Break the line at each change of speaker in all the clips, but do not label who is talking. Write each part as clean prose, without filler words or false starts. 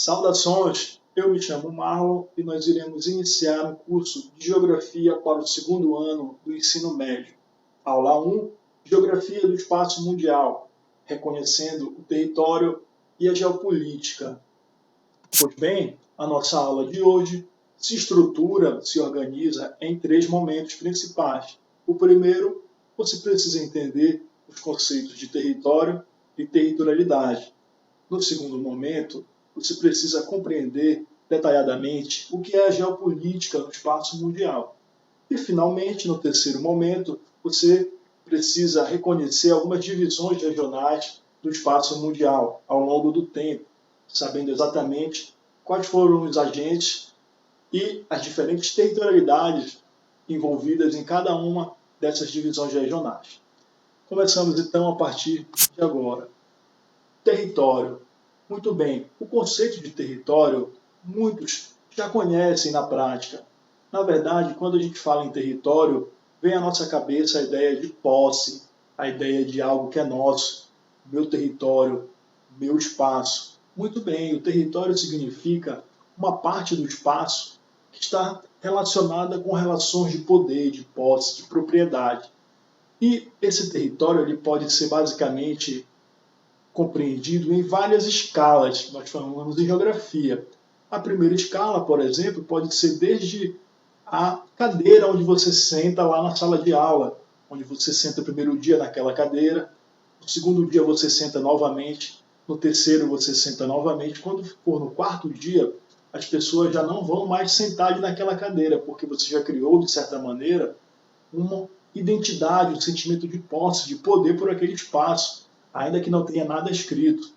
Saudações, eu me chamo Marlon e nós iremos iniciar um curso de Geografia para o segundo ano do ensino médio. Aula 1, Geografia do Espaço Mundial, reconhecendo o território e a geopolítica. Pois bem, a nossa aula de hoje se organiza em 3 momentos principais. O primeiro, você precisa entender os conceitos de território e territorialidade. No segundo momento, você precisa compreender detalhadamente o que é a geopolítica no espaço mundial. E, finalmente, no terceiro momento, você precisa reconhecer algumas divisões regionais do espaço mundial ao longo do tempo, sabendo exatamente quais foram os agentes e as diferentes territorialidades envolvidas em cada uma dessas divisões regionais. Começamos então a partir de agora. Território. Muito bem, o conceito de território muitos já conhecem na prática. Na verdade, quando a gente fala em território, vem à nossa cabeça a ideia de posse, a ideia de algo que é nosso, meu território, meu espaço. Muito bem, o território significa uma parte do espaço que está relacionada com relações de poder, de posse, de propriedade. E esse território ele pode ser basicamente compreendido em várias escalas, nós falamos em geografia. A primeira escala, por exemplo, pode ser desde a cadeira onde você senta lá na sala de aula, onde você senta o primeiro dia naquela cadeira, no segundo dia você senta novamente, no terceiro você senta novamente, quando for no quarto dia, as pessoas já não vão mais sentar ali naquela cadeira, porque você já criou, de certa maneira, uma identidade, um sentimento de posse, de poder por aquele espaço, ainda que não tenha nada escrito.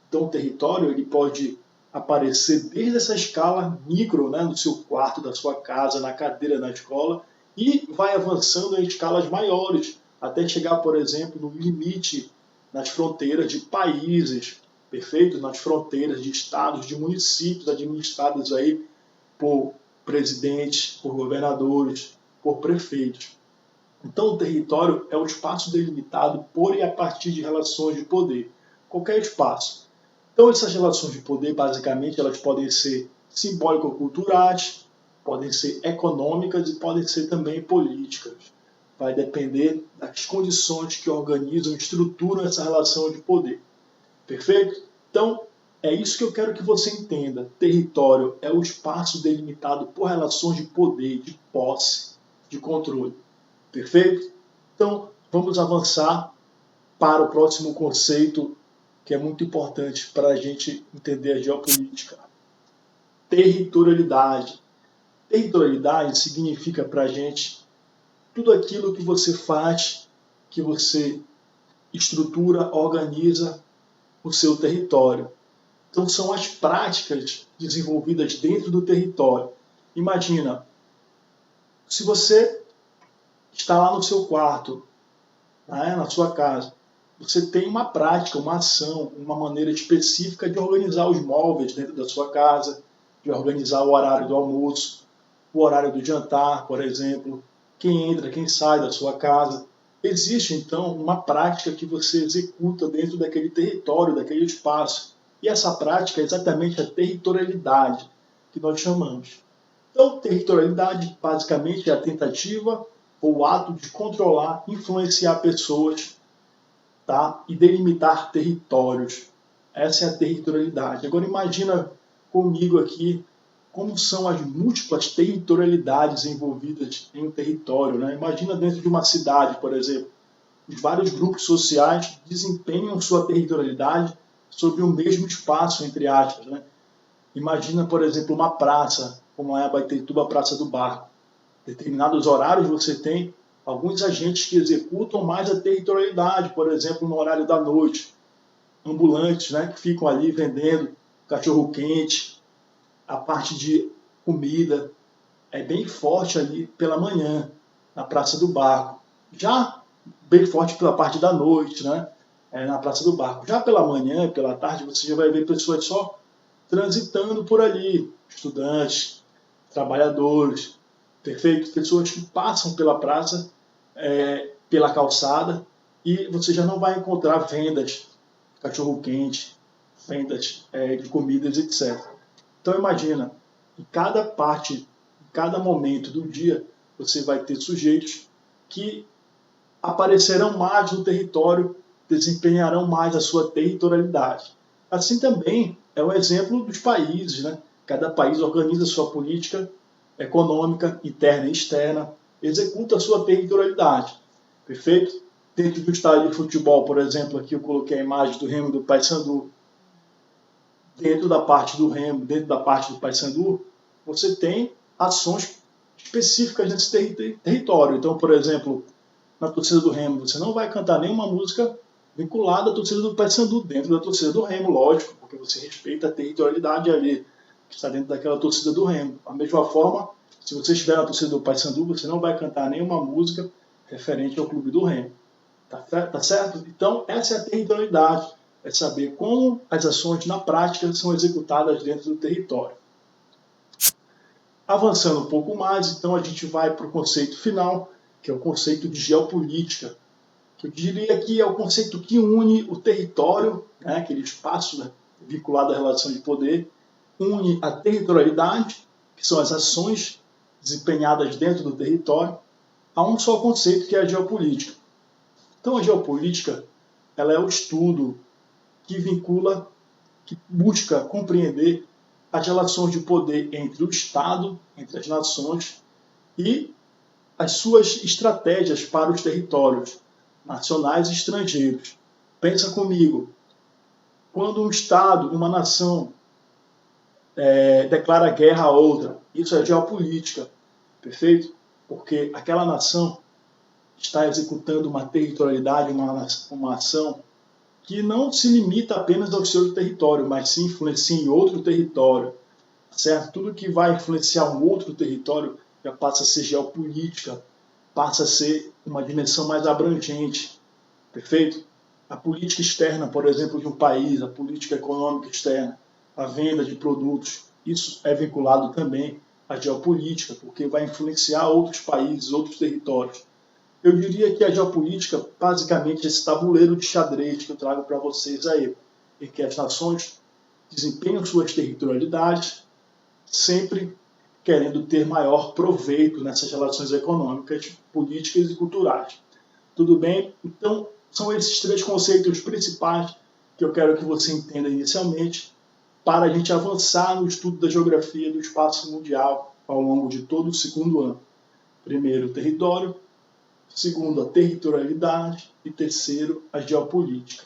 Então o território ele pode aparecer desde essa escala micro, no seu quarto, da sua casa, na cadeira, na escola, e vai avançando em escalas maiores, até chegar, por exemplo, no limite, nas fronteiras de países, perfeito? Nas fronteiras de estados, de municípios administrados aí por presidentes, por governadores, por prefeitos. Então, o território é o espaço delimitado por e a partir de relações de poder. Qualquer espaço. Então, essas relações de poder, basicamente, elas podem ser simbólico-culturais, podem ser econômicas e podem ser também políticas. Vai depender das condições que organizam e estruturam essa relação de poder. Perfeito? Então, é isso que eu quero que você entenda. Território é o espaço delimitado por relações de poder, de posse, de controle. Perfeito? Então, vamos avançar para o próximo conceito, que é muito importante para a gente entender a geopolítica. Territorialidade. Territorialidade significa para a gente tudo aquilo que você faz, que você estrutura, organiza o seu território. Então, são as práticas desenvolvidas dentro do território. Imagina, se você está lá no seu quarto, na sua casa, você tem uma prática, uma ação, uma maneira específica de organizar os móveis dentro da sua casa, de organizar o horário do almoço, o horário do jantar, por exemplo, quem entra, quem sai da sua casa. Existe, então, uma prática que você executa dentro daquele território, daquele espaço. E essa prática é exatamente a territorialidade que nós chamamos. Então, territorialidade, basicamente, é a tentativa ou o ato de controlar, influenciar pessoas, tá? E delimitar territórios. Essa é a territorialidade. Agora imagina comigo aqui como são as múltiplas territorialidades envolvidas em um território. Imagina dentro de uma cidade, por exemplo, os vários grupos sociais desempenham sua territorialidade sobre o mesmo espaço, entre aspas. Imagina, por exemplo, uma praça, como é a Baitaituba Praça do Barco. Determinados horários você tem alguns agentes que executam mais a territorialidade, por exemplo, no horário da noite, ambulantes, que ficam ali vendendo cachorro-quente, a parte de comida é bem forte ali pela manhã, na Praça do Barco. Já bem forte pela parte da noite, na Praça do Barco. Já pela manhã, pela tarde, você já vai ver pessoas só transitando por ali, estudantes, trabalhadores, perfeito? Pessoas que passam pela praça, pela calçada, e você já não vai encontrar vendas, cachorro-quente, vendas de comidas, etc. Então imagina, em cada parte, em cada momento do dia, você vai ter sujeitos que aparecerão mais no território, desempenharão mais a sua territorialidade. Assim também é um exemplo dos países, né? Cada país organiza sua política econômica, interna e externa, executa a sua territorialidade. Perfeito? Dentro do estádio de futebol, por exemplo, aqui eu coloquei a imagem do Remo do Paysandu. Dentro da parte do Remo, dentro da parte do Paysandu, você tem ações específicas nesse território. Então, por exemplo, na torcida do Remo, você não vai cantar nenhuma música vinculada à torcida do Paysandu, dentro da torcida do Remo, lógico, porque você respeita a territorialidade ali, que está dentro daquela torcida do Remo. Da mesma forma, se você estiver na torcida do Paysandu, você não vai cantar nenhuma música referente ao clube do Remo. Tá certo? Então, essa é a territorialidade, é saber como as ações na prática são executadas dentro do território. Avançando um pouco mais, então a gente vai para o conceito final, que é o conceito de geopolítica, que eu diria que é o conceito que une o território, né, aquele espaço, né, vinculado à relação de poder, une a territorialidade, que são as ações desempenhadas dentro do território, a um só conceito, que é a geopolítica. Então a geopolítica, ela é o estudo que vincula, que busca compreender as relações de poder entre o Estado, entre as nações, e as suas estratégias para os territórios nacionais e estrangeiros. Pensa comigo, quando um Estado, uma nação, declara guerra a outra, isso é geopolítica, perfeito? Porque aquela nação está executando uma territorialidade, uma ação que não se limita apenas ao seu território, mas se influencia em outro território, certo? Tudo que vai influenciar um outro território já passa a ser geopolítica, passa a ser uma dimensão mais abrangente, perfeito? A política externa, por exemplo, de um país, a política econômica externa, a venda de produtos, isso é vinculado também à geopolítica, porque vai influenciar outros países, outros territórios. Eu diria que a geopolítica, basicamente, é esse tabuleiro de xadrez que eu trago para vocês aí, em que as nações desempenham suas territorialidades, sempre querendo ter maior proveito nessas relações econômicas, políticas e culturais. Tudo bem? Então, são esses três conceitos principais que eu quero que você entenda inicialmente, para a gente avançar no estudo da geografia do espaço mundial ao longo de todo o segundo ano. Primeiro, o território. Segundo, a territorialidade. E terceiro, a geopolítica.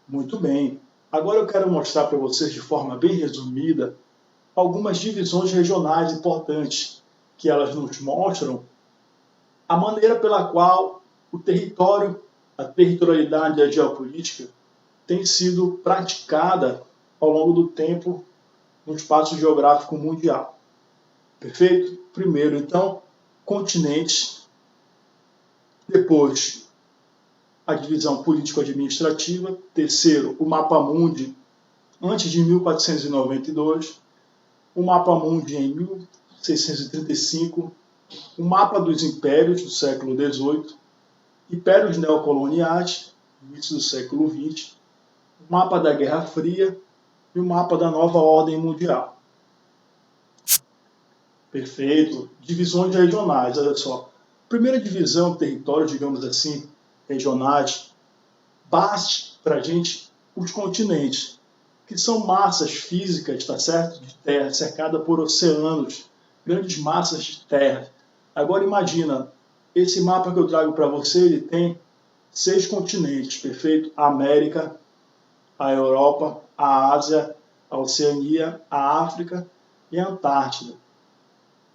Muito bem. Agora eu quero mostrar para vocês, de forma bem resumida, algumas divisões regionais importantes, que elas nos mostram a maneira pela qual o território, a territorialidade e a geopolítica tem sido praticada ao longo do tempo no espaço geográfico mundial. Perfeito? Primeiro, então, continentes, depois a divisão político-administrativa, terceiro, o mapa mundi antes de 1492, o mapa mundi em 1635, o mapa dos impérios do século XVIII, impérios neocoloniais, início do século XX, o mapa da Guerra Fria e o mapa da nova ordem mundial. Perfeito. Divisões regionais, olha só. Primeira divisão, território, digamos assim, regionais, basta para a gente os continentes, que são massas físicas, tá certo? De terra, cercada por oceanos, grandes massas de terra. Agora imagina, esse mapa que eu trago para você, ele tem 6 continentes, perfeito? A América, a Europa, a Ásia, a Oceania, a África e a Antártida.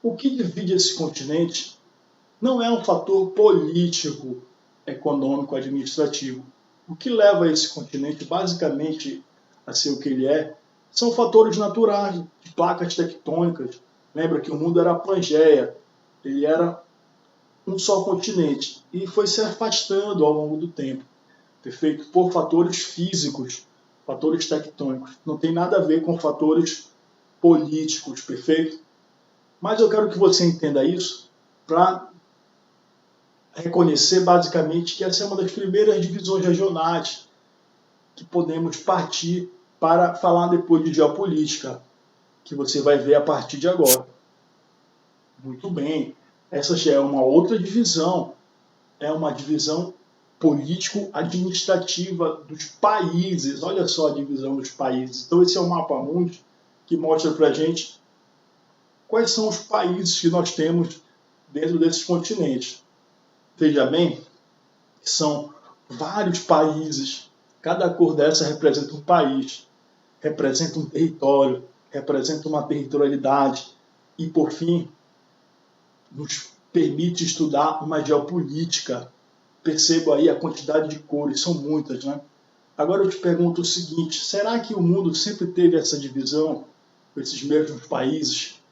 O que divide esse continente não é um fator político, econômico, administrativo. O que leva esse continente basicamente a ser o que ele é são fatores naturais, de placas tectônicas. Lembra que o mundo era a Pangeia, ele era um só continente e foi se afastando ao longo do tempo, perfeito? Por fatores físicos, fatores tectônicos. Não tem nada a ver com fatores políticos, perfeito? Mas eu quero que você entenda isso para reconhecer basicamente que essa é uma das primeiras divisões regionais que podemos partir para falar depois de geopolítica, que você vai ver a partir de agora. Muito bem, essa já é uma outra divisão, é uma divisão político-administrativa dos países. Olha só a divisão dos países. Então esse é o mapa mundi que mostra para a gente quais são os países que nós temos dentro desses continentes. Veja bem, são vários países, cada cor dessa representa um país, representa um território, representa uma territorialidade e, por fim, nos permite estudar uma geopolítica. Perceba aí a quantidade de cores, são muitas, né? Agora eu te pergunto o seguinte, será que o mundo sempre teve essa divisão, com esses mesmos países,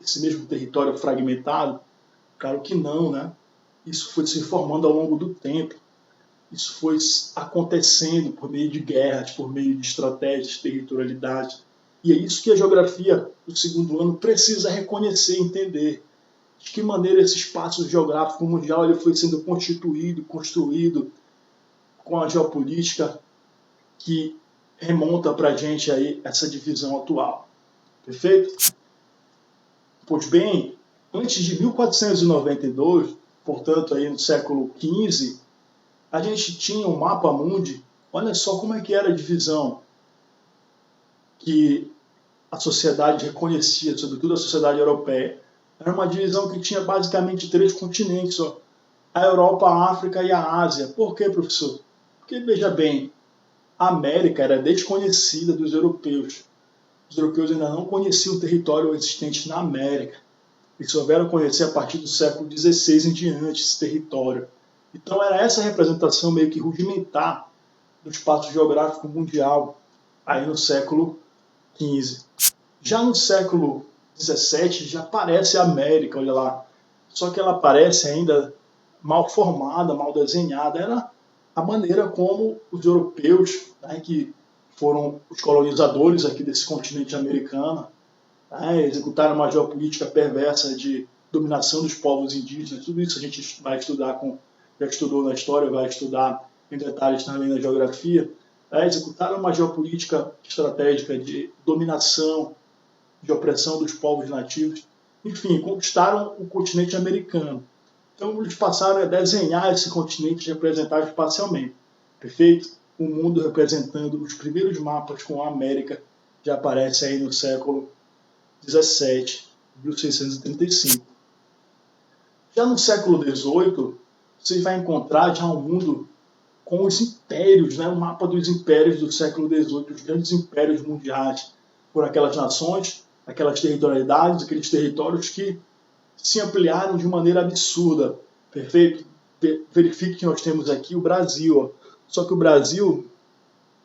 esse mesmo território fragmentado? Claro que não, né? Isso foi se formando ao longo do tempo. Isso foi acontecendo por meio de guerras, por meio de estratégias, territorialidade. E é isso que a geografia do segundo ano precisa reconhecer e entender. De que maneira esse espaço geográfico mundial ele foi sendo constituído, construído com a geopolítica que remonta para a gente aí essa divisão atual. Perfeito? Pois bem, antes de 1492, portanto aí no século XV, a gente tinha um mapa mundi. Olha só como é que era a divisão que a sociedade reconhecia, sobretudo a sociedade europeia. Era uma divisão que tinha basicamente 3 continentes, ó. A Europa, a África e a Ásia. Por quê, professor? Porque, veja bem, a América era desconhecida dos europeus. Os europeus ainda não conheciam o território existente na América. Eles souberam conhecer a partir do século XVI em diante esse território. Então era essa representação meio que rudimentar do espaço geográfico mundial aí no século XV. Já no século XVII já aparece a América, olha lá. Só que ela aparece ainda mal formada, mal desenhada. Era a maneira como os europeus, né, que foram os colonizadores aqui desse continente americano, né, executaram uma geopolítica perversa de dominação dos povos indígenas. Tudo isso a gente vai estudar já estudou na história, vai estudar em detalhes também na geografia. Executaram uma geopolítica estratégica de dominação, de opressão dos povos nativos. Enfim, conquistaram o continente americano. Então eles passaram a desenhar esse continente e representar espacialmente. Perfeito? O mundo representando os primeiros mapas com a América já aparece aí no século XVII, 1635. Já no século XVIII, você vai encontrar já um mundo com os impérios, né? O mapa dos impérios do século XVIII, os grandes impérios mundiais, por aquelas nações, aquelas territorialidades, aqueles territórios que se ampliaram de maneira absurda. Perfeito? Verifique que nós temos aqui o Brasil. Ó. Só que o Brasil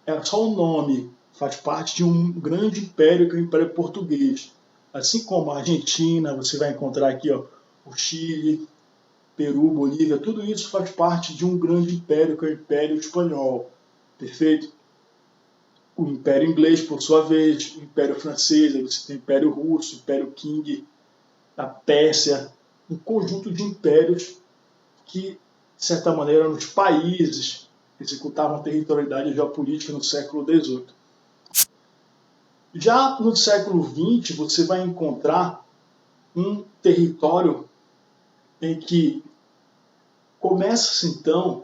é só um nome, faz parte de um grande império que é o Império Português. Assim como a Argentina, você vai encontrar aqui ó, o Chile, Peru, Bolívia, tudo isso faz parte de um grande império que é o Império Espanhol. Perfeito? O Império Inglês, por sua vez, o Império Francês, você tem o Império Russo, o Império Qing, a Pérsia, um conjunto de impérios que, de certa maneira, nos países executavam territorialidade geopolítica no século XVIII. Já no século XX, você vai encontrar um território em que começa-se, então,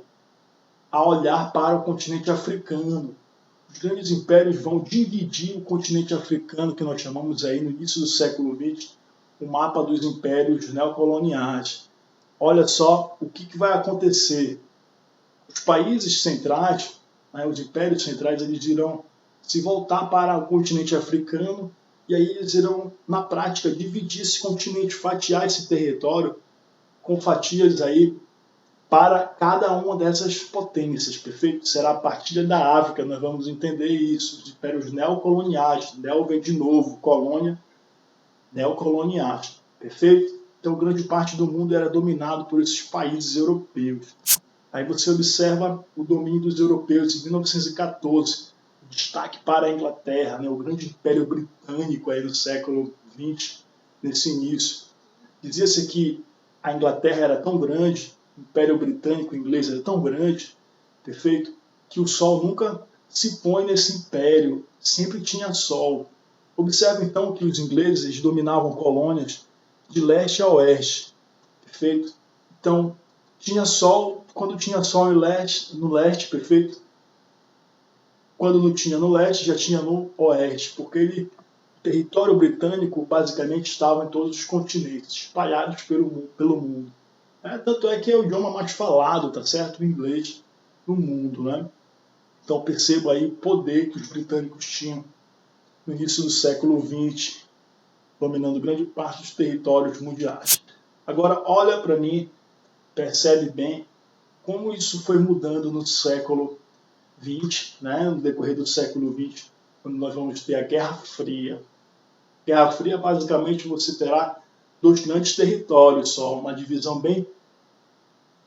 a olhar para o continente africano. Os grandes impérios vão dividir o continente africano, que nós chamamos aí no início do século XX, o mapa dos impérios neocoloniais. Olha só o que vai acontecer. Os países centrais, né, os impérios centrais, eles irão se voltar para o continente africano e aí eles irão, na prática, dividir esse continente, fatiar esse território com fatias aí para cada uma dessas potências, perfeito? Será a partilha da África, nós vamos entender isso, os impérios neocoloniais, neo vem de novo, colônia, neocoloniais, perfeito? Então grande parte do mundo era dominado por esses países europeus. Aí você observa o domínio dos europeus em 1914, destaque para a Inglaterra, né, o grande império britânico aí no século XX, nesse início. Dizia-se que a Inglaterra era tão grande, o Império Britânico inglês era tão grande, perfeito, que o Sol nunca se põe nesse império, sempre tinha sol. Observe então que os ingleses dominavam colônias de leste a oeste, perfeito? Então, tinha sol, quando tinha sol no leste, perfeito? Quando não tinha no leste, já tinha no oeste, porque o território britânico basicamente estava em todos os continentes, espalhados pelo mundo. Tanto é que é o idioma mais falado, tá certo? O inglês no mundo, né? Então perceba aí o poder que os britânicos tinham no início do século XX, dominando grande parte dos territórios mundiais. Agora olha para mim, percebe bem como isso foi mudando no século XX, né? No decorrer do século XX, quando nós vamos ter a Guerra Fria. Guerra Fria, basicamente, você terá dois grandes territórios só, uma divisão bem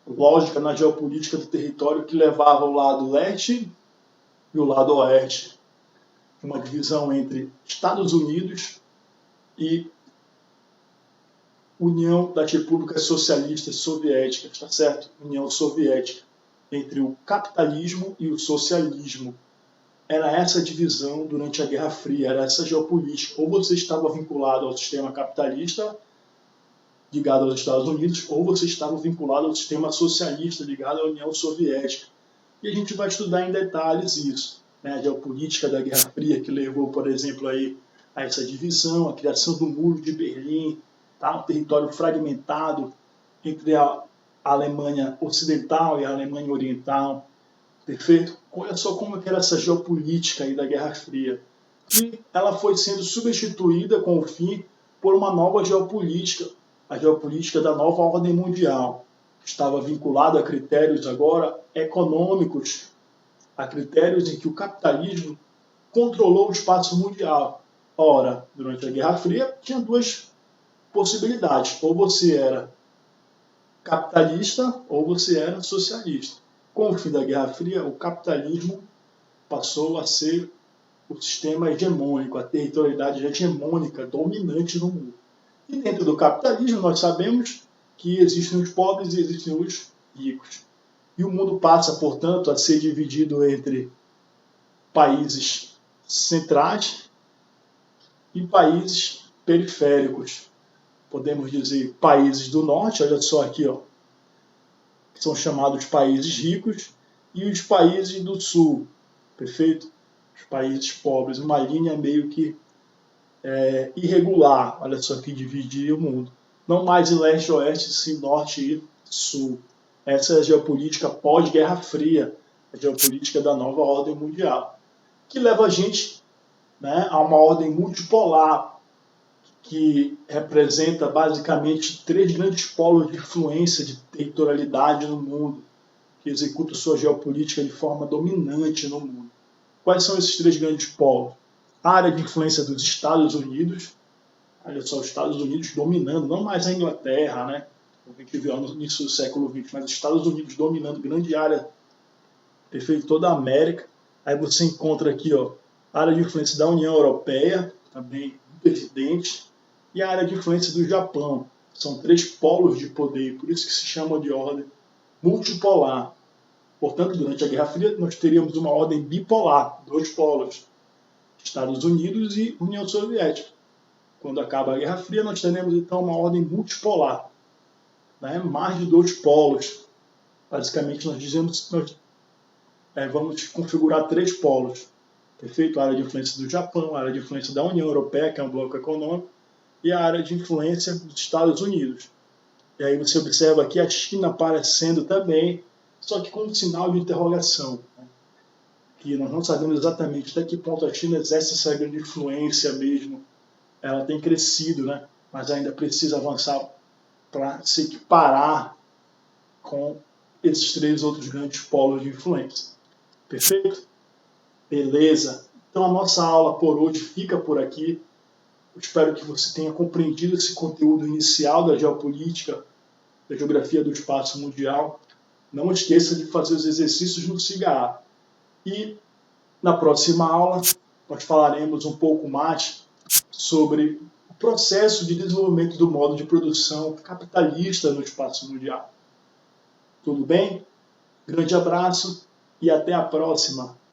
lógica na geopolítica do território que levava o lado leste e o lado oeste. Uma divisão entre Estados Unidos e União das Repúblicas Socialistas Soviéticas, tá certo? União Soviética, entre o capitalismo e o socialismo. Era essa divisão durante a Guerra Fria, era essa geopolítica. Ou você estava vinculado ao sistema capitalista, ligado aos Estados Unidos, ou você estava vinculado ao sistema socialista, ligado à União Soviética. E a gente vai estudar em detalhes isso. Né? A geopolítica da Guerra Fria, que levou, por exemplo, aí, a essa divisão, a criação do Muro de Berlim, tá? Um território fragmentado entre a Alemanha Ocidental e a Alemanha Oriental. Perfeito? Olha só como era essa geopolítica aí da Guerra Fria. E ela foi sendo substituída com o fim por uma nova geopolítica, a geopolítica da nova ordem mundial. Estava vinculada a critérios agora econômicos, a critérios em que o capitalismo controlou o espaço mundial. Ora, durante a Guerra Fria, tinha duas possibilidades. Ou você era capitalista ou você era socialista. Com o fim da Guerra Fria, o capitalismo passou a ser o sistema hegemônico, a territorialidade hegemônica, dominante no mundo. E dentro do capitalismo, nós sabemos que existem os pobres e existem os ricos. E o mundo passa, portanto, a ser dividido entre países centrais e países periféricos. Podemos dizer países do norte, olha só aqui, ó, que são chamados países ricos, e os países do sul, perfeito? Os países pobres, uma linha meio que irregular, olha só, que dividia o mundo. Não mais em leste e oeste, sim norte e sul. Essa é a geopolítica pós-Guerra Fria, a geopolítica da nova ordem mundial, que leva a gente, né, a uma ordem multipolar, que representa basicamente três grandes polos de influência, de territorialidade no mundo, que executam sua geopolítica de forma dominante no mundo. Quais são esses três grandes polos? A área de influência dos Estados Unidos, olha só, os Estados Unidos dominando, não mais a Inglaterra, né? A gente viu no início do século XX, mas os Estados Unidos dominando grande área, perfeito, toda a América. Aí você encontra aqui, ó, a área de influência da União Europeia, também muito evidente, e a área de influência do Japão. São três polos de poder, por isso que se chama de ordem multipolar. Portanto, durante a Guerra Fria, nós teríamos uma ordem bipolar, dois polos, Estados Unidos e União Soviética. Quando acaba a Guerra Fria, nós teremos então uma ordem multipolar, né? Mais de dois polos. Basicamente, nós dizemos que nós vamos configurar três polos. Perfeito? A área de influência do Japão, a área de influência da União Europeia, que é um bloco econômico, e a área de influência dos Estados Unidos. E aí você observa aqui a China aparecendo também, só que com um sinal de interrogação, né? Que nós não sabemos exatamente até que ponto a China exerce essa grande influência mesmo. Ela tem crescido, né? Mas ainda precisa avançar para se equiparar com esses três outros grandes polos de influência. Perfeito? Beleza. Então a nossa aula por hoje fica por aqui. Eu espero que você tenha compreendido esse conteúdo inicial da geopolítica, da geografia do espaço mundial. Não esqueça de fazer os exercícios no SIGA. E na próxima aula nós falaremos um pouco mais sobre o processo de desenvolvimento do modo de produção capitalista no espaço mundial. Tudo bem? Grande abraço e até a próxima!